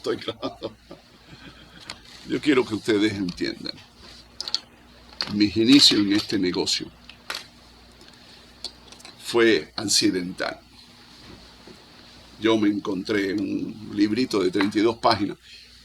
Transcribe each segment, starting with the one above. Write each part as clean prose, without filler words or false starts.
estoy grabando. Yo quiero que ustedes entiendan. Mis inicios en este negocio fue accidental. Yo me encontré un librito de 32 páginas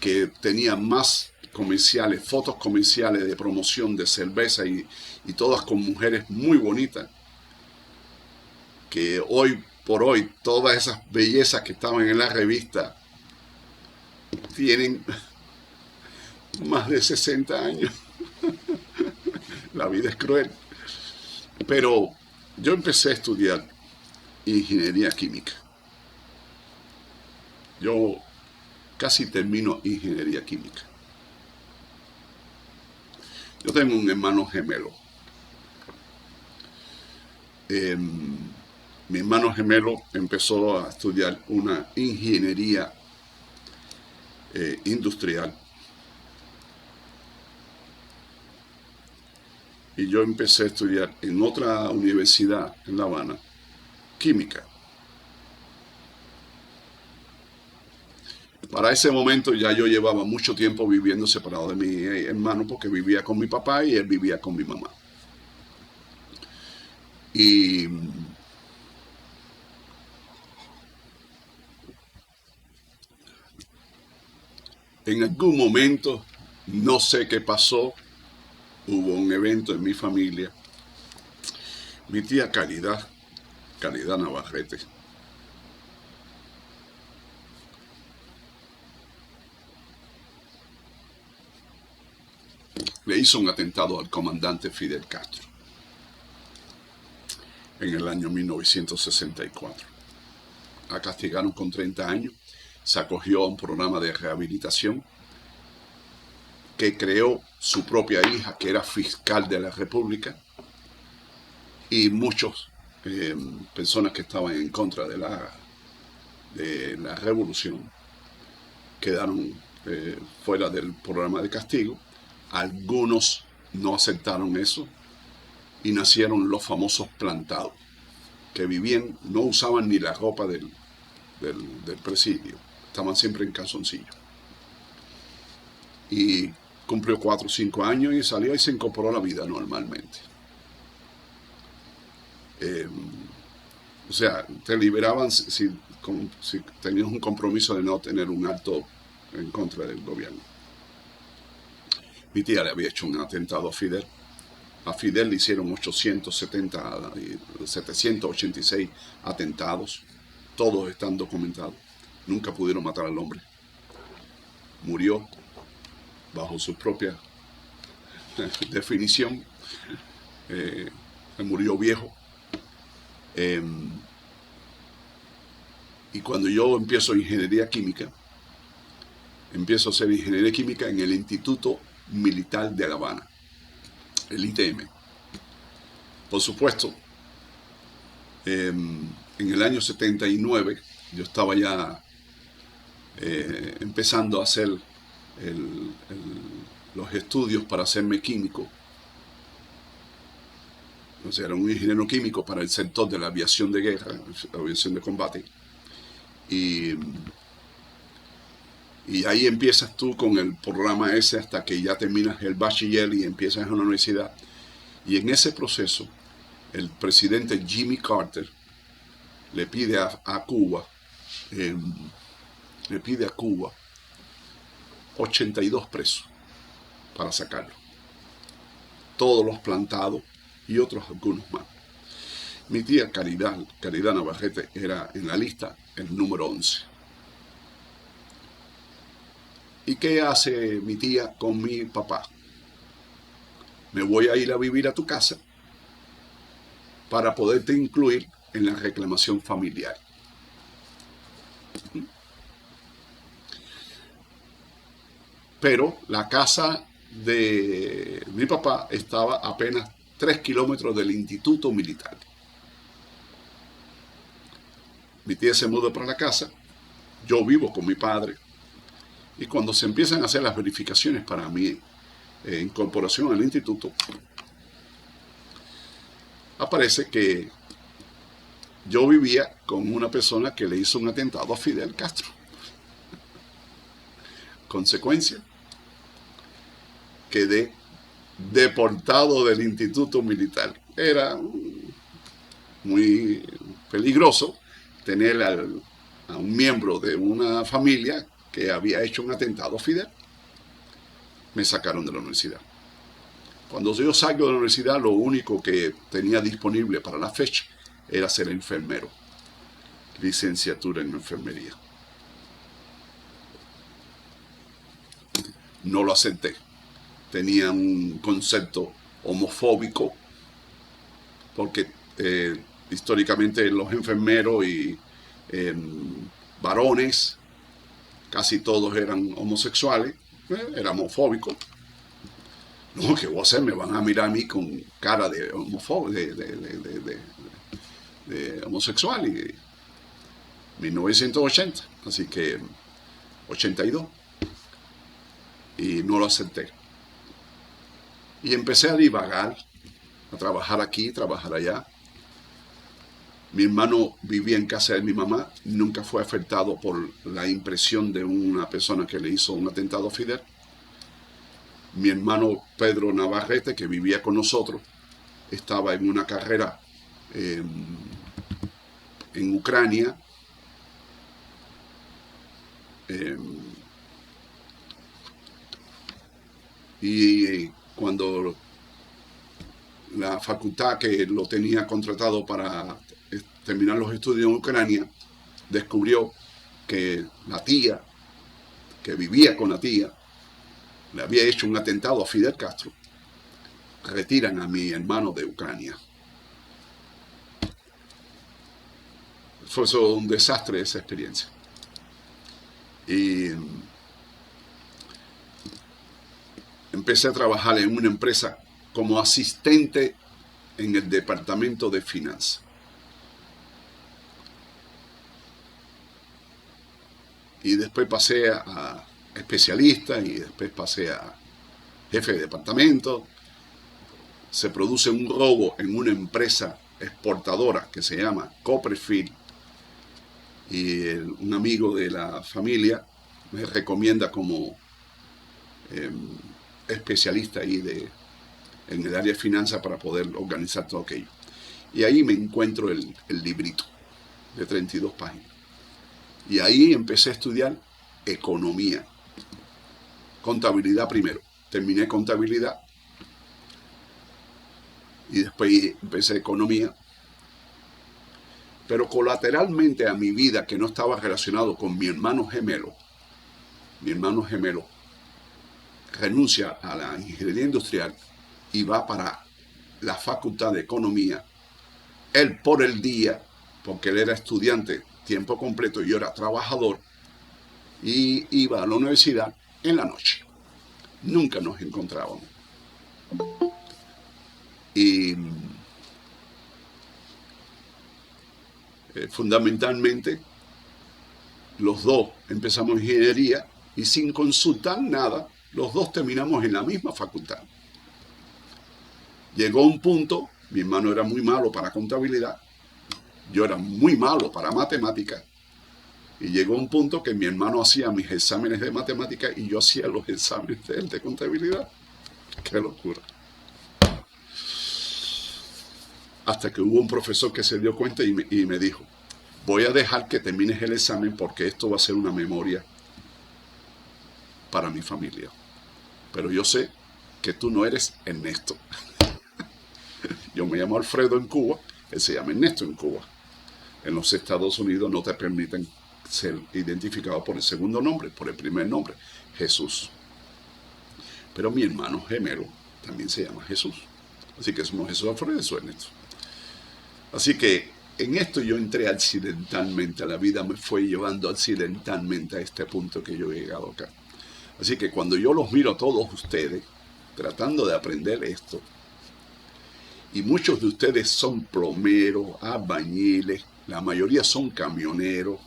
que tenía más comerciales, fotos comerciales de promoción de cerveza y todas con mujeres muy bonitas, que hoy por hoy todas esas bellezas que estaban en la revista tienen más de 60 años. La vida es cruel. Pero yo empecé a estudiar ingeniería química. Yo casi termino ingeniería química. Yo tengo un hermano gemelo. Mi hermano gemelo empezó a estudiar una ingeniería industrial. Y yo empecé a estudiar en otra universidad en La Habana, química. Para ese momento ya yo llevaba mucho tiempo viviendo separado de mi hermano porque vivía con mi papá y él vivía con mi mamá. Y en algún momento, no sé qué pasó, hubo un evento en mi familia. Mi tía Caridad Navarrete, le hizo un atentado al comandante Fidel Castro en el año 1964. La castigaron con 30 años, se acogió a un programa de rehabilitación que creó su propia hija, que era fiscal de la República, y muchas personas que estaban en contra de la revolución quedaron fuera del programa de castigo. Algunos no aceptaron eso y nacieron los famosos plantados, que vivían, no usaban ni la ropa del presidio, estaban siempre en calzoncillo. Y cumplió 4 o 5 años y salió y se incorporó a la vida normalmente. O sea, te liberaban si tenías un compromiso de no tener un acto en contra del gobierno. Mi tía le había hecho un atentado a Fidel. A Fidel le hicieron 786 atentados. Todos están documentados. Nunca pudieron matar al hombre. Murió bajo su propia definición. Murió viejo. Y cuando yo empiezo ingeniería química, empiezo a hacer ingeniería química en el Instituto Militar de La Habana, el ITM. Por supuesto, en el año 79 yo estaba ya empezando a hacer los estudios para hacerme químico. O sea, era un ingeniero químico para el sector de la aviación de guerra, la aviación de combate. Y ahí empiezas tú con el programa ese hasta que ya terminas el bachiller y empiezas en una universidad. Y en ese proceso, el presidente Jimmy Carter le pide a Cuba 82 presos para sacarlo. Todos los plantados y otros algunos más. Mi tía Caridad Navarrete era en la lista el número 11. ¿Y qué hace mi tía con mi papá? Me voy a ir a vivir a tu casa para poderte incluir en la reclamación familiar. Pero la casa de mi papá estaba a apenas 3 kilómetros del Instituto Militar. Mi tía se muda para la casa, yo vivo con mi padre, y cuando se empiezan a hacer las verificaciones para mi incorporación al instituto, aparece que yo vivía con una persona que le hizo un atentado a Fidel Castro. consecuencia, quedé deportado del instituto militar. Era muy peligroso tener a un miembro de una familia que había hecho un atentado a Fidel. Me sacaron de la universidad. Cuando yo salgo de la universidad, lo único que tenía disponible para la fecha era ser enfermero, licenciatura en enfermería. No lo acepté. Tenía un concepto homofóbico, porque históricamente los enfermeros y varones, casi todos eran homosexuales, era homofóbico. No, ¿qué voy a hacer? Me van a mirar a mí con cara de homosexual. Y 1980, así que 82. Y no lo acepté. Y empecé a divagar, a trabajar aquí, trabajar allá. Mi hermano vivía en casa de mi mamá, nunca fue afectado por la impresión de una persona que le hizo un atentado a Fidel. Mi hermano Pedro Navarrete, que vivía con nosotros, estaba en una carrera en Ucrania, y cuando la facultad que lo tenía contratado para terminar los estudios en Ucrania descubrió que la tía, que vivía con la tía, le había hecho un atentado a Fidel Castro, retiran a mi hermano de Ucrania. Fue un desastre esa experiencia. Y empecé a trabajar en una empresa como asistente en el departamento de finanzas. Y después pasé a especialista y después pasé a jefe de departamento. Se produce un robo en una empresa exportadora que se llama Copperfield, y un amigo de la familia me recomienda como especialista ahí en el área de finanzas para poder organizar todo aquello. Y ahí me encuentro el librito de 32 páginas. Y ahí empecé a estudiar economía, contabilidad primero. Terminé contabilidad y después empecé economía. Pero colateralmente a mi vida, que no estaba relacionado con mi hermano gemelo renuncia a la ingeniería industrial y va para la facultad de economía, él por el día, porque él era estudiante tiempo completo y yo era trabajador, y iba a la universidad en la noche. Nunca nos encontrábamos. Y fundamentalmente los dos empezamos ingeniería y sin consultar nada, los dos terminamos en la misma facultad. Llegó un punto, mi hermano era muy malo para contabilidad, yo era muy malo para matemáticas, y llegó un punto que mi hermano hacía mis exámenes de matemáticas y yo hacía los exámenes de él de contabilidad. ¡Qué locura! Hasta que hubo un profesor que se dio cuenta y me dijo: voy a dejar que termines el examen porque esto va a ser una memoria para mi familia. Pero yo sé que tú no eres Ernesto. Yo me llamo Alfredo en Cuba, él se llama Ernesto en Cuba. En los Estados Unidos no te permiten ser identificado por el segundo nombre, por el primer nombre, Jesús. Pero mi hermano gemelo también se llama Jesús. Así que somos Jesús Alfredo y soy Ernesto. Así que en esto yo entré accidentalmente, la vida me fue llevando accidentalmente a este punto que yo he llegado acá. Así que cuando yo los miro a todos ustedes, tratando de aprender esto, y muchos de ustedes son plomeros, albañiles, la mayoría son camioneros,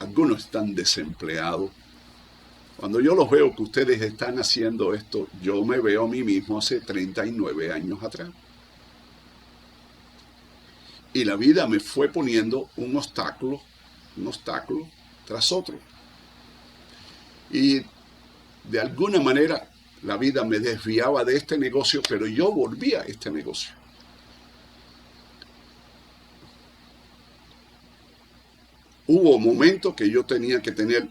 algunos están desempleados. Cuando yo los veo que ustedes están haciendo esto, yo me veo a mí mismo hace 39 años atrás. Y la vida me fue poniendo un obstáculo tras otro. Y de alguna manera la vida me desviaba de este negocio, pero yo volvía a este negocio. Hubo momentos que yo tenía que tener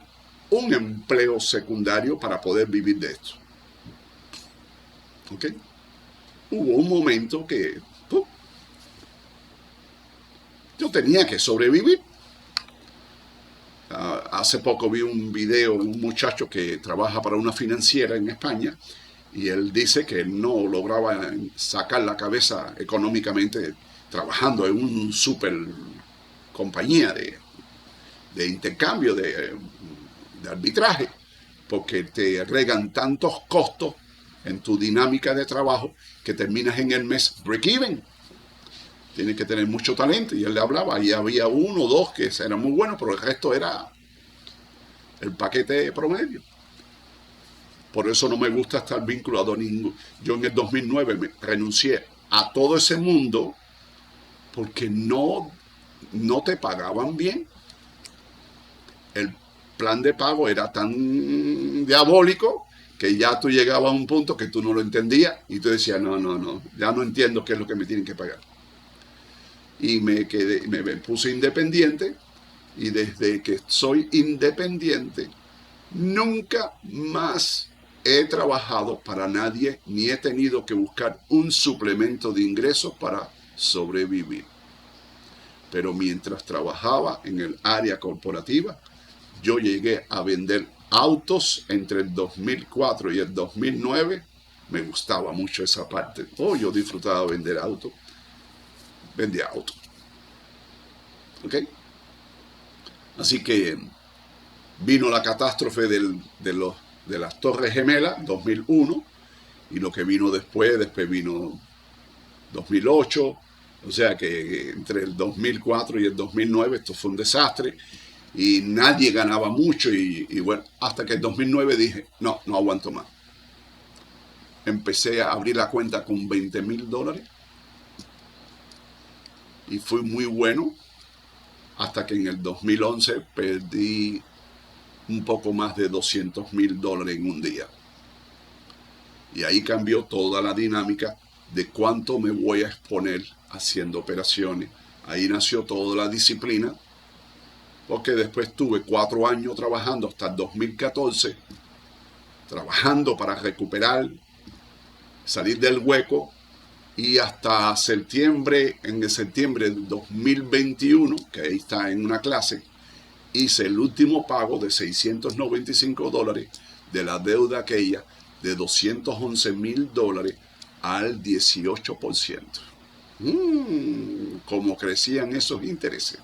un empleo secundario para poder vivir de esto. ¿Ok? Hubo un momento que yo tenía que sobrevivir. Hace poco vi un video de un muchacho que trabaja para una financiera en España y él dice que no lograba sacar la cabeza económicamente trabajando en un super compañía de intercambio, de arbitraje, porque te agregan tantos costos en tu dinámica de trabajo que terminas en el mes break-even. Tienes que tener mucho talento. Y él le hablaba, y había uno o dos que eran muy buenos, pero el resto era el paquete promedio. Por eso no me gusta estar vinculado a ningún. Yo en el 2009 me renuncié a todo ese mundo porque no te pagaban bien. El plan de pago era tan diabólico que ya tú llegabas a un punto que tú no lo entendías y tú decías, no, ya no entiendo qué es lo que me tienen que pagar. Y me puse independiente, y desde que soy independiente nunca más he trabajado para nadie ni he tenido que buscar un suplemento de ingresos para sobrevivir. Pero mientras trabajaba en el área corporativa, yo llegué a vender autos entre el 2004 y el 2009. Me gustaba mucho esa parte. Yo disfrutaba vender autos. Vendía autos. ¿Ok? Así que vino la catástrofe de las Torres Gemelas, 2001, y lo que vino después vino 2008, o sea que entre el 2004 y el 2009 esto fue un desastre, y nadie ganaba mucho, y bueno, hasta que en 2009 dije, no aguanto más. Empecé a abrir la cuenta con $20,000, y fui muy bueno, hasta que en el 2011 perdí un poco más de $200,000 en un día. Y ahí cambió toda la dinámica de cuánto me voy a exponer haciendo operaciones. Ahí nació toda la disciplina, porque después tuve 4 años trabajando hasta el 2014, trabajando para recuperar, salir del hueco, y hasta septiembre, en el septiembre del 2021, que ahí está en una clase, hice el último pago de $695 de la deuda aquella de $211,000 al 18%. Cómo crecían esos intereses.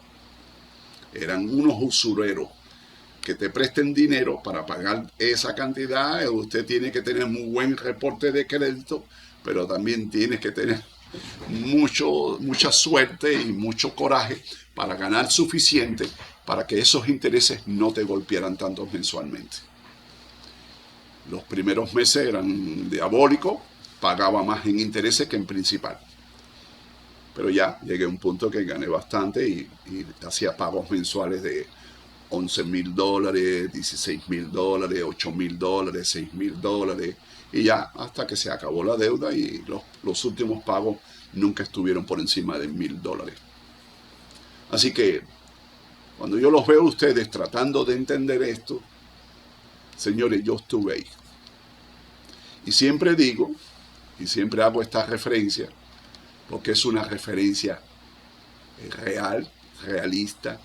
Eran unos usureros que te presten dinero para pagar esa cantidad. Usted tiene que tener muy buen reporte de crédito, pero también tienes que tener mucha suerte y mucho coraje para ganar suficiente para que esos intereses no te golpearan tanto mensualmente. Los primeros meses eran diabólicos, pagaba más en intereses que en principal. Pero ya llegué a un punto que gané bastante y hacía pagos mensuales de $11,000, $16,000, $8,000, $6,000, y ya hasta que se acabó la deuda, y los últimos pagos nunca estuvieron por encima de $1,000. Así que cuando yo los veo a ustedes tratando de entender esto, señores, yo estuve ahí. Y siempre digo, y siempre hago esta referencia, porque es una referencia real, realista,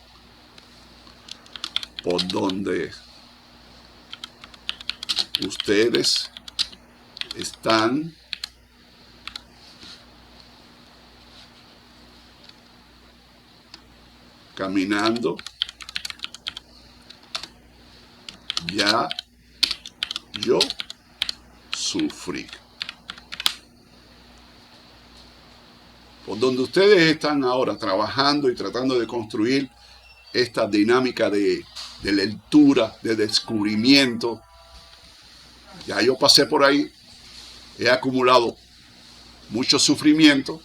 por donde ustedes están caminando, ya yo sufrí. Por donde ustedes están ahora trabajando y tratando de construir esta dinámica de lectura, de descubrimiento, ya yo pasé por ahí, he acumulado mucho sufrimiento,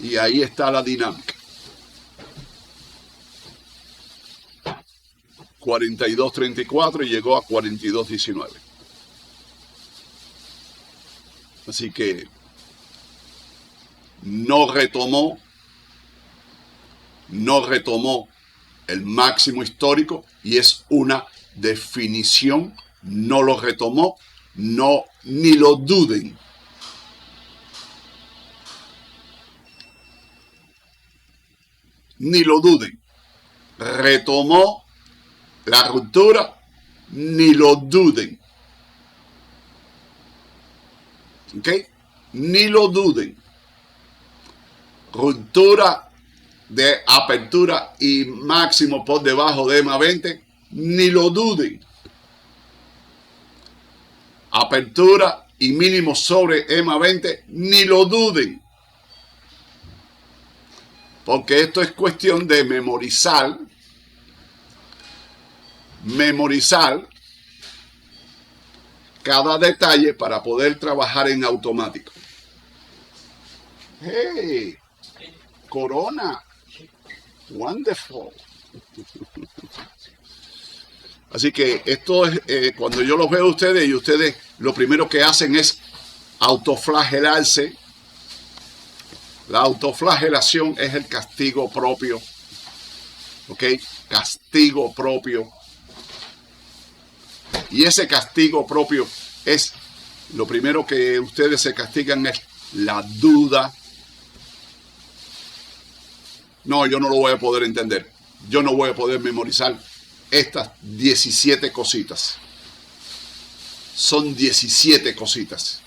y ahí está la dinámica. 42.34 y llegó a 42.19. Así que no retomó el máximo histórico y es una definición, no lo retomó, no, ni lo duden. Ni lo duden. Retomó la ruptura, ni lo duden. ¿Ok? Ni lo duden. Ruptura de apertura y máximo por debajo de EMA 20, ni lo duden. Apertura y mínimo sobre EMA 20, ni lo duden. Porque esto es cuestión de memorizar cada detalle para poder trabajar en automático. ¡Hey! Corona. Wonderful. Así que esto es, cuando yo los veo a ustedes y ustedes lo primero que hacen es autoflagelarse. La autoflagelación es el castigo propio. ¿Ok? Castigo propio. Y ese castigo propio es, lo primero que ustedes se castigan es la duda. No, yo no lo voy a poder entender. Yo no voy a poder memorizar estas 17 cositas. Son 17 cositas.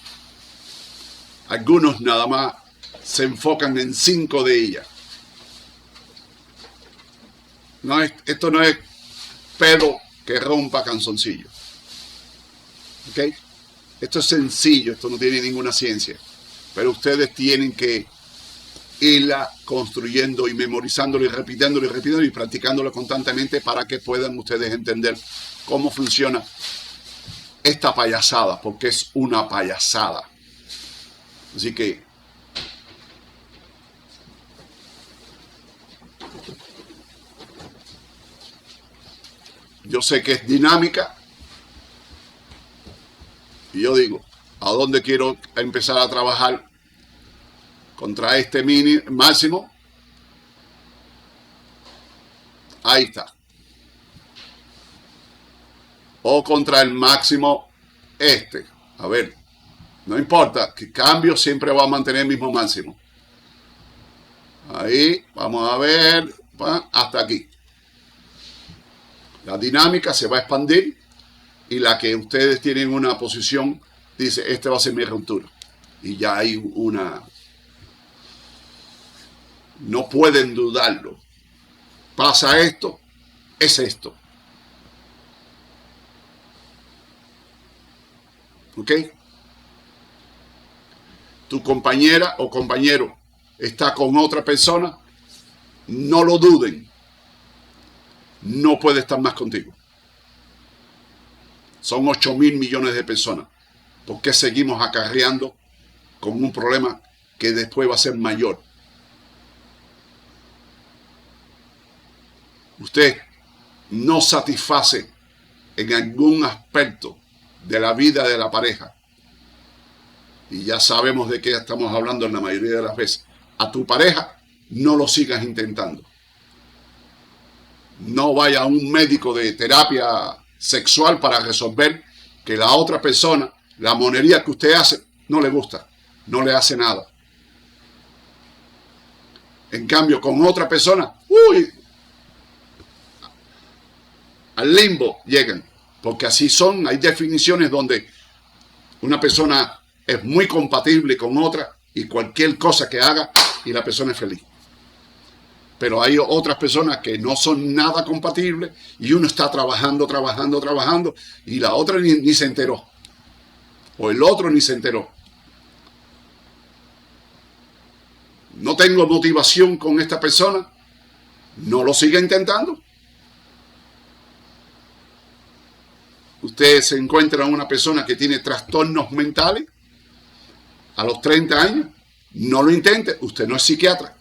Algunos nada más se enfocan en 5 de ellas. No es, esto no es pedo que rompa calzoncillo. ¿Ok? Esto es sencillo, esto no tiene ninguna ciencia. Pero ustedes tienen que irla construyendo y memorizándolo y repitiéndolo y practicándolo constantemente para que puedan ustedes entender cómo funciona esta payasada, porque es una payasada. Así que yo sé que es dinámica y yo digo, ¿a dónde quiero empezar a trabajar contra este máximo? Ahí está. O contra el máximo este. A ver, no importa, que cambio siempre va a mantener el mismo máximo. Ahí, vamos a ver, hasta aquí. La dinámica se va a expandir y la que ustedes tienen una posición, dice, este va a ser mi ruptura. Y ya hay una... No pueden dudarlo. Pasa esto, es esto. ¿Ok? Tu compañera o compañero está con otra persona, no lo duden. No puede estar más contigo. Son 8.000 millones de personas. ¿Por qué seguimos acarreando con un problema que después va a ser mayor? Usted no satisface en algún aspecto de la vida de la pareja, y ya sabemos de qué estamos hablando en la mayoría de las veces. A tu pareja no lo sigas intentando. No vaya a un médico de terapia sexual para resolver que la otra persona, la monería que usted hace, no le gusta, no le hace nada. En cambio, con otra persona, ¡uy! Al limbo llegan, porque así son. Hay definiciones donde una persona es muy compatible con otra y cualquier cosa que haga y la persona es feliz. Pero hay otras personas que no son nada compatibles y uno está trabajando y la otra ni se enteró. O el otro ni se enteró. No tengo motivación con esta persona, no lo siga intentando. Usted se encuentra una persona que tiene trastornos mentales a los 30 años, no lo intente, usted no es psiquiatra.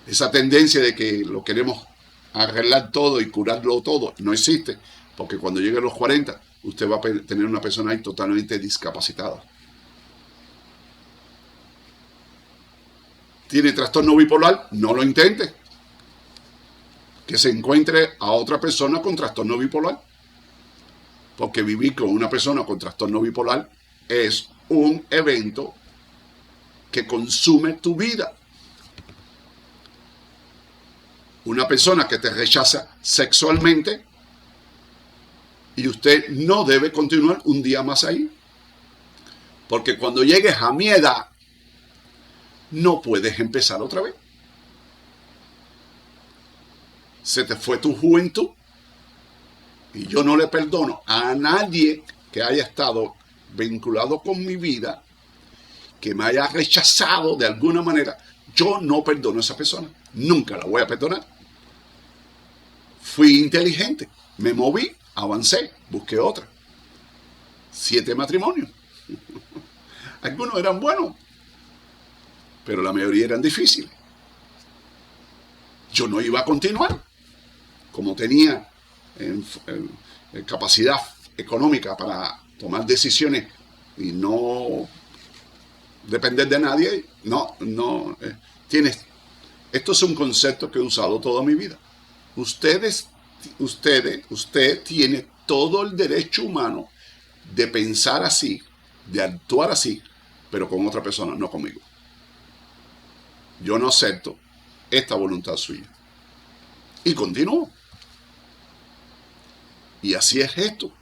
Esa tendencia de que lo queremos arreglar todo y curarlo todo. No existe, porque cuando llegue a los 40, usted va a tener una persona ahí totalmente discapacitada. ¿Tiene trastorno bipolar? No lo intente. Que se encuentre a otra persona con trastorno bipolar. Porque vivir con una persona con trastorno bipolar es un evento que consume tu vida. Una persona que te rechaza sexualmente y usted no debe continuar un día más ahí. Porque cuando llegues a mi edad, no puedes empezar otra vez. Se te fue tu juventud. Y yo no le perdono a nadie que haya estado vinculado con mi vida, que me haya rechazado de alguna manera. Yo no perdono a esa persona. Nunca la voy a perdonar. Fui inteligente. Me moví, avancé, busqué otra. 7 matrimonios. Algunos eran buenos, pero la mayoría eran difíciles. Yo no iba a continuar. Como tenía capacidad económica para tomar decisiones y no depender de nadie, esto es un concepto que he usado toda mi vida. Usted tiene todo el derecho humano de pensar así, de actuar así, pero con otra persona, no conmigo. Yo no acepto esta voluntad suya. Y continúo. Y así es esto.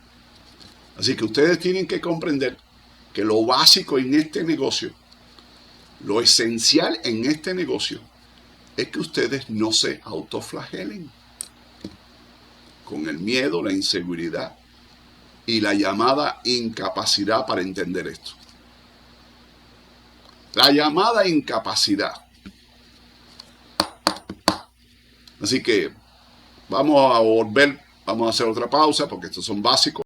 Así que ustedes tienen que comprender que lo básico en este negocio, lo esencial en este negocio, es que ustedes no se autoflagelen con el miedo, la inseguridad y la llamada incapacidad para entender esto. La llamada incapacidad. Así que vamos a volver, vamos a hacer otra pausa porque estos son básicos.